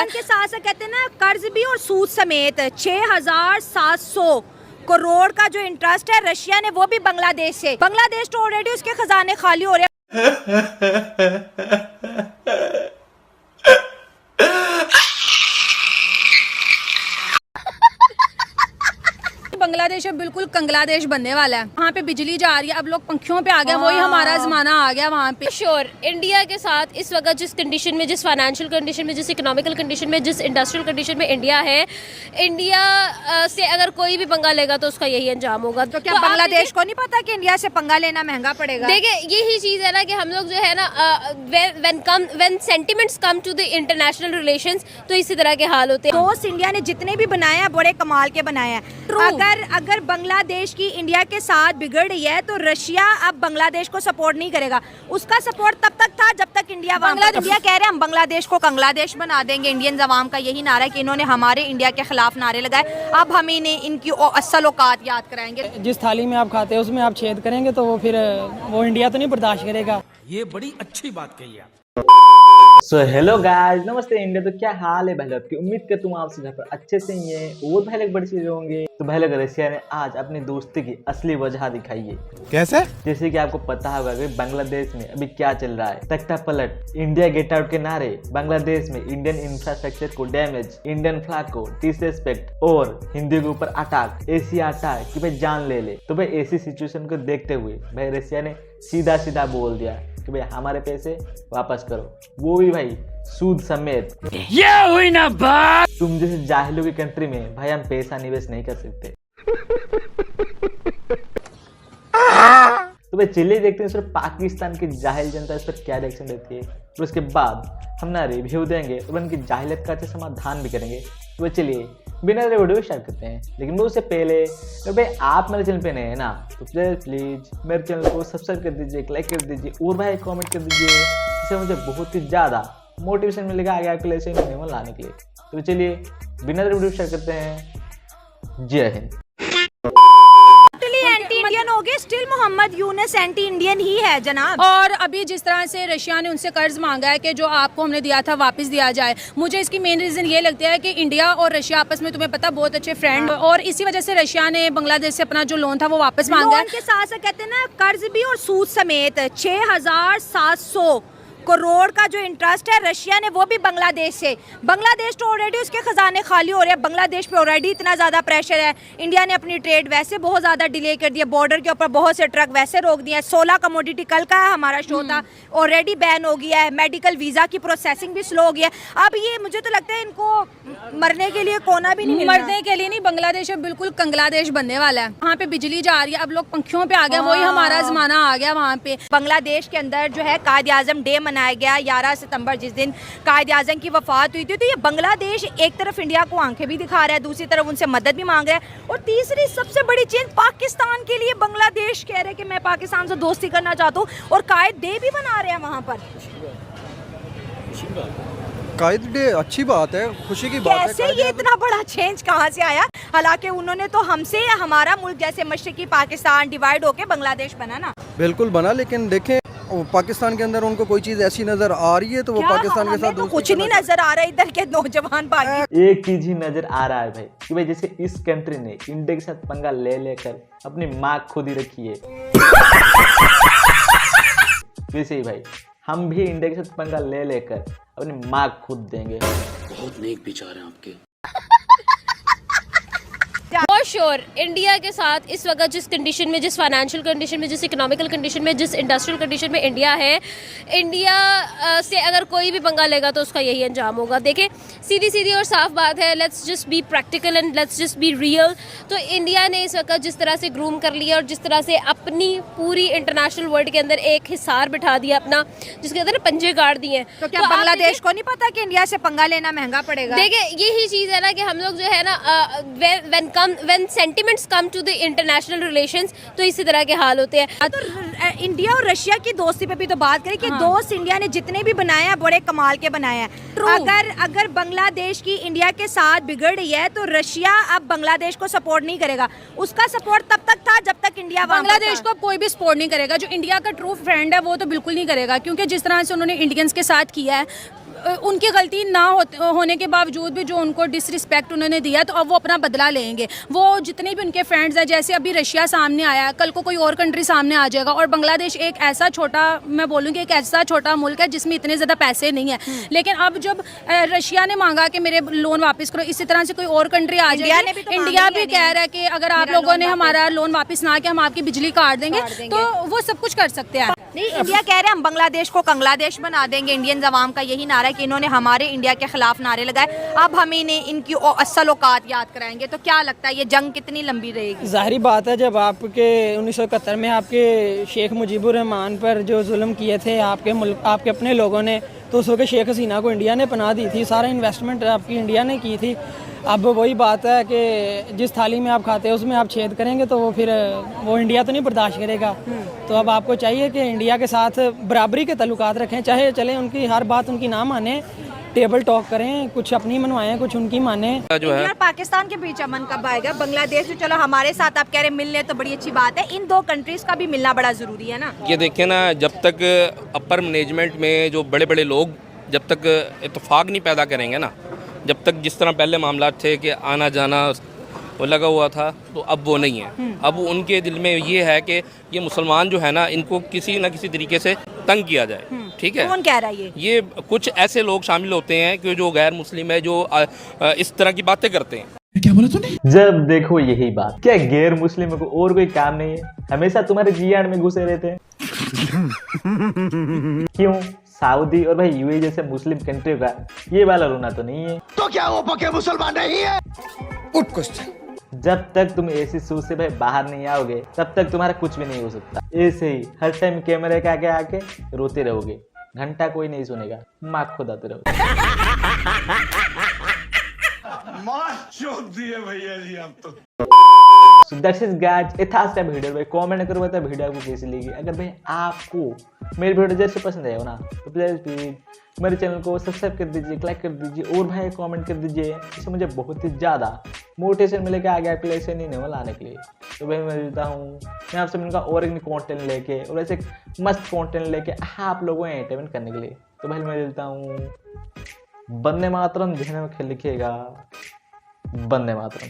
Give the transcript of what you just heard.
के साथ साथ कहते हैं ना, कर्ज भी और सूद समेत 6,700 करोड़ का जो इंटरेस्ट है रशिया ने, वो भी बांग्लादेश से। बांग्लादेश तो ऑलरेडी उसके खजाने खाली हो रहे हैं। बांग्लादेश अब बिल्कुल कंगलादेश बनने वाला है। वहाँ पे बिजली जा रही है, अब लोग पंखियों पे आ गए, वही हमारा जमाना आ गया वहाँ पे। श्योर इंडिया के साथ इस वक्त जिस कंडीशन में, जिस फाइनेंशियल कंडीशन में, जिस इकोनॉमिकल कंडीशन में, जिस इंडस्ट्रियल कंडीशन में इंडिया है, इंडिया से अगर कोई भी पंगा लेगा तो उसका यही अंजाम होगा। तो क्या बांग्लादेश को नहीं पता कि इंडिया से पंगा लेना महंगा पड़ेगा? देखिए यही चीज है ना कि हम लोग जो है ना, when sentiments come to the international relations, तो इसी तरह के हाल होते हैं। दोस्त इंडिया ने जितने भी बनाए हैं बड़े कमाल के बनाए हैं। अगर बांग्लादेश की इंडिया के साथ बिगड़ रही है तो रशिया अब बांग्लादेश को सपोर्ट नहीं करेगा। उसका सपोर्ट तब तक था जब तक इंडिया कह रहे हैं हम बांग्लादेश को कंगलादेश बना देंगे। इंडियन अवाम का यही नारा है कि इन्होंने हमारे इंडिया के खिलाफ नारे लगाए, अब हम इन्हें इनकी असल औकात याद कराएंगे। जिस थाली में आप खाते हैं उसमें आप छेद करेंगे तो वो फिर वो इंडिया तो नहीं बर्दाश्त करेगा। ये बड़ी अच्छी बात कही है। सो हेलो गाइस, नमस्ते इंडिया। तो क्या हाल है भाई लोग की? उम्मीद करता हूँ आप सब घर पर अच्छे से ही हैं और भाई लोग बड़ी चीजें होंगे। तो भाई लोग रशिया ने आज अपनी दोस्ती की असली वजह दिखाई है। कैसे? जैसे कि आपको पता होगा कि बांग्लादेश में अभी क्या चल रहा है। तख्ता पलट, इंडिया गेट आउट के नारे, बांग्लादेश में इंडियन इंफ्रास्ट्रक्चर को डैमेज, इंडियन फ्लैग को डिसरेस्पेक्ट और हिंदू के ऊपर अटैक, ऐसी अटैक कि भाई जान ले ले। तो भाई ऐसी सिचुएशन को देखते हुए भाई रशिया ने सीधा सीधा बोल दिया कि भाई हमारे पैसे वापस करो, वो भी भाई सूद समेत। ये हुई ना बात। तुम जैसे जाहिलों की कंट्री में भाई हम पैसा निवेश नहीं कर सकते। तो भाई चलिए देखते हैं सिर्फ पाकिस्तान की जाहिल जनता इस पर क्या रिएक्शन देती है, और उसके बाद हम ना रिव्यू देंगे और उनकी जाहिलियत का अच्छा समाधान भी करेंगे। तो भाई चलिए बिना वीडियो स्टार्ट करते हैं। लेकिन वो उससे पहले तो भाई आप मेरे चैनल पे नए हैं ना, तो प्लीज मेरे चैनल को सब्सक्राइब कर दीजिए, लाइक कर दीजिए और भाई कमेंट कर दीजिए, जिससे मुझे बहुत ही ज़्यादा मोटिवेशन मिलेगा आगे आपके लिए वीडियो लाने के लिए। तो चलिए बिना वीडियो स्टार्ट करते हैं। जय हिंद। एंटी इंडियन हो गए, still Mohammad Yunus anti Indian ही है जनाब। और अभी जिस तरह से रशिया ने उनसे कर्ज मांगा है कि जो आपको हमने दिया था वापस दिया जाए, मुझे इसकी मेन रीजन ये लगता है कि इंडिया और रशिया आपस में, तुम्हें पता, बहुत अच्छे फ्रेंड, और इसी वजह से रशिया ने बांग्लादेश से अपना जो लोन था वो वापस मांगा है। लोन के साथ साथ कहते हैं ना, कर्ज भी और सूद समेत 6,700 करोड़ का जो इंटरेस्ट है रशिया ने, वो भी बांग्लादेश से। बांग्लादेश तो ऑलरेडी उसके खजाने खाली हो रहे हैं। बांग्लादेश पे ऑलरेडी इतना ज़्यादा प्रेशर है। इंडिया ने अपनी ट्रेड वैसे बहुत ज़्यादा डिले कर दिया, बॉर्डर के ऊपर बहुत से ट्रक वैसे रोक दिए। 16 कमोडिटी, कल का हमारा शो था, ऑलरेडी बैन हो गया है। मेडिकल वीज़ा की प्रोसेसिंग भी स्लो हो गया है। अब ये मुझे तो लगता है इनको मरने के लिए कोना भी नहीं, मरने के लिए नहीं, बांग्लादेश अब बिल्कुल कंगलादेश बनने वाला है। वहाँ पे बिजली जा रही है, अब लोग पंखियों पे आ गए, वही हमारा जमाना आ गया वहाँ पे। बांग्लादेश के अंदर जो है कायद आज़म डे मनाया गया 11 सितंबर, जिस दिन कायद आज़म की वफात हुई थी। तो ये बांग्लादेश एक तरफ इंडिया को आंखें भी दिखा रहा है, दूसरी तरफ उनसे मदद भी मांग रहा है, और तीसरी सबसे बड़ी चीज पाकिस्तान के लिए बांग्लादेश कह रहे हैं कि मैं पाकिस्तान से दोस्ती करना चाहता हूँ, और कायद डे भी मना रहे हैं वहाँ पर। कायद डे अच्छी बात है, खुशी की बात है। कैसे ये इतना बड़ा चेंज कहाँ से आया? हालांकि उन्होंने तो हमसे, हमारा मुल्क जैसे मशरकी पाकिस्तान डिवाइड होके बांग्लादेश बना ना। बिल्कुल बना, लेकिन देखें पाकिस्तान के अंदर उनको कोई चीज ऐसी नजर आ रही है तो वो पाकिस्तान के साथ तो कुछ नहीं नजर आ रहा है। इधर के नौजवान बाकी एक चीज ही नजर आ रहा है भाई कि भाई जैसे इस कंट्री ने इंडिया के साथ पंगा ले लेकर अपनी माँ खुद ही रखी है, वैसे ही भाई हम भी इंडिया के साथ पंगा ले लेकर अपनी माँ खुद देंगे। बहुत नेक विचार हैं आपके। फॉर श्योर इंडिया के साथ इस वक्त जिस कंडीशन में, जिस फाइनेंशियल कंडीशन में, जिस इकोनॉमिकल कंडीशन में, जिस इंडस्ट्रियल कंडीशन में इंडिया है, इंडिया से अगर कोई भी पंगा लेगा तो उसका यही अंजाम होगा। देखिए सीधी सीधी और साफ बात है, let's just be practical and let's just be real. तो इंडिया ने इस वक्त जिस तरह से ग्रूम कर लिया और जिस तरह से अपनी पूरी इंटरनेशनल वर्ल्ड के अंदर एक हिसार बिठा दिया अपना, जिसके अंदर पंजे गाड़ दिए। तो क्या बांग्लादेश को नहीं पता कि इंडिया से पंगा लेना महंगा पड़ेगा? देखिए यही चीज है ना कि हम लोग जो है ना, when sentiments come to the international relations, तो इसी तरह के हाल होते हैं। तो इंडिया और रशिया की दोस्ती पे भी तो बात करें कि दोस्त इंडिया ने जितने भी बनाए हैं बड़े कमाल के बनाए हैं। अगर बांग्लादेश की इंडिया के साथ बिगड़ रही है तो रशिया अब बांग्लादेश को सपोर्ट नहीं करेगा। उसका सपोर्ट तब तक था जब तक इंडिया, बांग्लादेश को कोई भी सपोर्ट नहीं करेगा। जो इंडिया का ट्रू फ्रेंड है वो तो बिल्कुल नहीं करेगा, क्योंकि जिस तरह से उन्होंने इंडियंस के साथ किया है, उनकी गलती ना होने के बावजूद भी जो उनको डिसरिस्पेक्ट उन्होंने दिया, तो अब वो अपना बदला लेंगे। वो जितने भी उनके फ्रेंड्स हैं, जैसे अभी रशिया सामने आया, कल को कोई और कंट्री सामने आ जाएगा। और बांग्लादेश एक ऐसा छोटा, मैं बोलूँगी एक ऐसा छोटा मुल्क है जिसमें इतने ज़्यादा पैसे नहीं है। लेकिन अब जब रशिया ने मांगा कि मेरे लोन वापस करो, इसी तरह से कोई और कंट्री आ जाएगी। इंडिया भी कह रहा है कि अगर आप लोगों ने हमारा लोन वापस ना किया, हम आपकी बिजली काट देंगे। तो वो सब कुछ कर सकते हैं। नहीं, इंडिया कह रहे हैं हम बांग्लादेश को कंग्लादेश बना देंगे। इंडियन जवाम का यही नारा है कि इन्होंने हमारे इंडिया के खिलाफ नारे लगाए, अब हम इन्हें इनकी असल औकात याद कराएंगे। तो क्या लगता है ये जंग कितनी लंबी रहेगी? ज़ाहिरी बात है, जब आपके 1971 में आपके शेख मुजीबुर रहमान पर जो जुल्म किए थे आपके मुल्क, आपके अपने लोगों ने, तो उस वक्त शेख हसीना को इंडिया ने पनाह दी थी, सारा इन्वेस्टमेंट आपकी इंडिया ने की थी। अब वही बात है कि जिस थाली में आप खाते हैं उसमें आप छेद करेंगे तो वो फिर वो इंडिया तो नहीं बर्दाश्त करेगा। तो अब आपको चाहिए कि इंडिया के साथ बराबरी के ताल्लुकात रखें, चाहे चले उनकी हर बात उनकी ना माने, टेबल टॉक करें, कुछ अपनी मनवाएं, कुछ उनकी माने। जो है पाकिस्तान के बीच अमन कब आएगा? बांग्लादेश चलो हमारे साथ आप कह रहे हैं मिलने, तो बड़ी अच्छी बात है। इन दो कंट्रीज का भी मिलना बड़ा जरूरी है ना। ये देखिए ना, जब तक अपर मैनेजमेंट में जो बड़े बड़े लोग जब तक इत्तेफाक नहीं पैदा करेंगे ना, जब तक जिस तरह पहले मामला थे कि आना जाना वो लगा हुआ था, तो अब वो नहीं है। अब उनके दिल में ये है कि ये मुसलमान जो है ना, इनको किसी न किसी तरीके से तंग किया जाए। ठीक है, कौन कह रहा है ये कुछ ऐसे लोग शामिल होते हैं कि जो गैर मुस्लिम है, जो इस तरह की बातें करते हैं। क्या बोला तूने? जब देखो यही बात, क्या गैर मुस्लिम को और कोई काम नहीं है? हमेशा तुम्हारे जीआर में घुसे रहते हैं। क्यों? सऊदी और भाई यूएई जैसे मुस्लिम कंट्री का ये वाला रोना तो नहीं है। तो क्या वो पक्के मुसलमान नहीं है? Good question. जब तक तुम ऐसी सूज से भाई बाहर नहीं आओगे, तब तक तुम्हारा कुछ भी नहीं हो सकता। ऐसे ही हर टाइम कैमरे के आगे आके रोते रहोगे, घंटा कोई नहीं सुनेगा, माँ खुदाते रहोगे। भैया जी आप तो। So that is guys, ये था आज वीडियो। भाई कमेंट करो, बता वीडियो आपको कैसी लगी। अगर भाई आपको मेरी वीडियो जैसे पसंद आया हो ना, तो प्लीज मेरे चैनल को सब्सक्राइब कर दीजिए, लाइक कर दीजिए और भाई कमेंट कर दीजिए। इससे मुझे बहुत ही ज़्यादा मोटिवेशन मिलेगा आगे आपके लिए ऐसे नहीं नॉवल लाने के लिए। तो भाई मैं मिलता हूँ, मैं आपसे मिलूंगा और एक कंटेंट लेके, और ऐसे मस्त कंटेंट लेके आप लोगों को एंटरटेनमेंट करने के लिए। तो भाई मैं मिलता हूँ। वंदे मातरम ध्यान में लिखिएगा, वंदे मातरम।